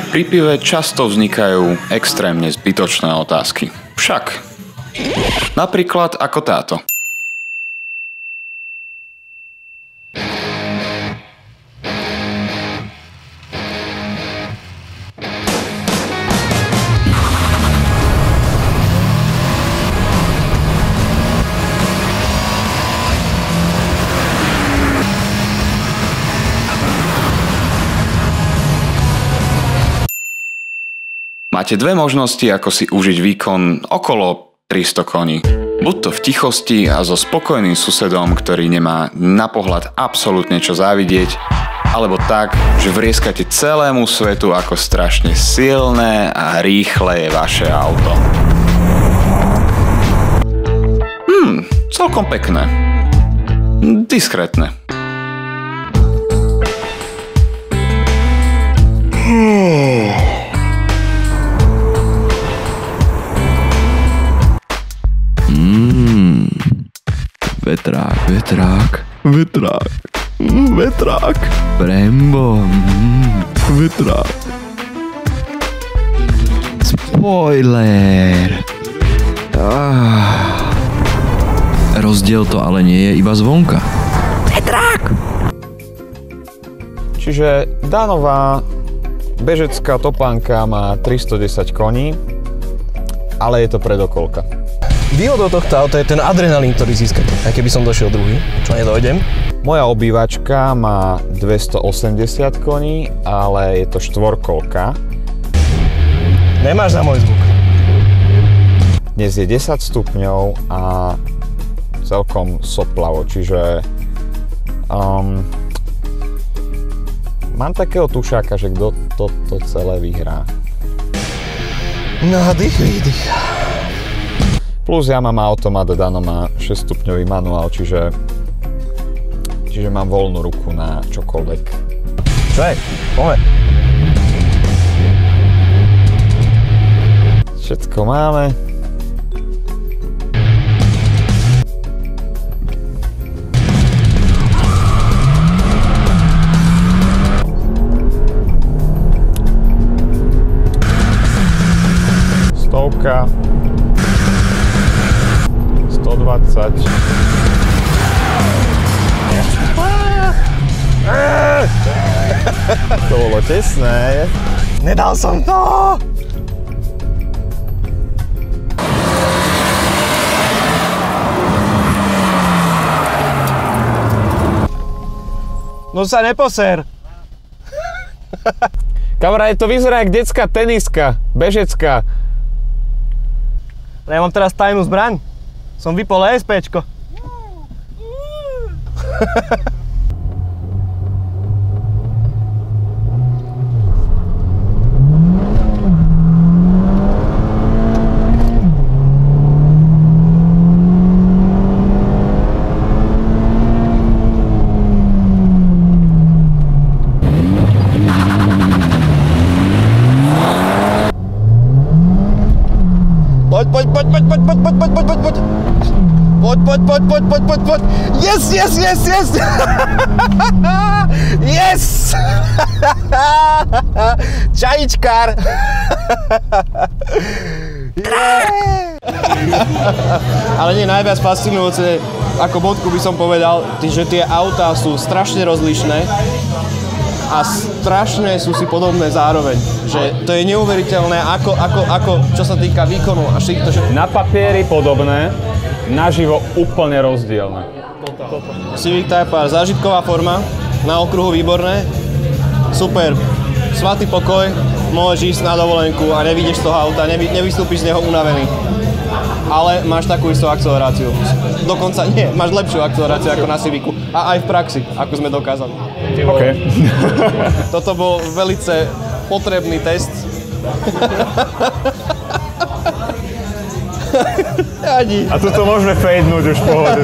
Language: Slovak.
Pri pive často vznikajú extrémne zbytočné otázky. Však. Napríklad ako táto. Máte dve možnosti, ako si užiť výkon okolo 300 koní. Buď to v tichosti a so spokojným susedom, ktorý nemá na pohľad absolútne čo závidieť, alebo tak, že vrieskate celému svetu, ako strašne silné a rýchle je vaše auto. Celkom pekné. Diskrétne. Vetrák. Brembo. Vetrák. Spoiler. Rozdiel to ale nie je iba zvonka. Vetrák. Čiže Danová bežecká topánka má 310 koní, ale je to predokolka. Výhodou tohto auta je ten adrenalín, ktorý získate. A keby som došiel druhý, čo nedojdem. Moja obývačka má 280 koní, ale je to štvorkolka. Nemáš za môj zvuk. Dnes je 10 stupňov a celkom soplavo, čiže mám takého tušáka, že kto to celé vyhrá. Nádych, výdych. Plus ja mám automat, Dano má 6-stupňový manuál, čiže mám voľnú ruku na čokoľvek. Čo je? Poďme. Všetko máme. Stovka. 120. To bolo tesné. Nedal som to! No sa neposer. Kamarát, to vyzerá jak detská teniska, bežecká. Ja mám teraz tajnú zbraň. Som vypol ESPčko. Poď. Yes! Yes! Čajičkár! Ale nie, najviac fascinujúce, ako bodku by som povedal, že tie autá sú strašne rozlišné a strašne sú si podobné zároveň. Že to je neuveriteľné, ako čo sa týka výkonu a všetko. Na papieri podobné, naživo úplne rozdielne. Civic Type R, zážitková forma, na okruhu výborné, super, svatý pokoj, môžeš ísť na dovolenku a nevidíš z toho auta, nevystúpiš z neho unavený. Ale máš takú istú akceleráciu. Dokonca nie, máš lepšiu akceleráciu ako na Civicu. A aj v praxi, ako sme dokázali. OK. Toto bol velice potrebný test. A tuto môžeme fejdnúť už v pohode,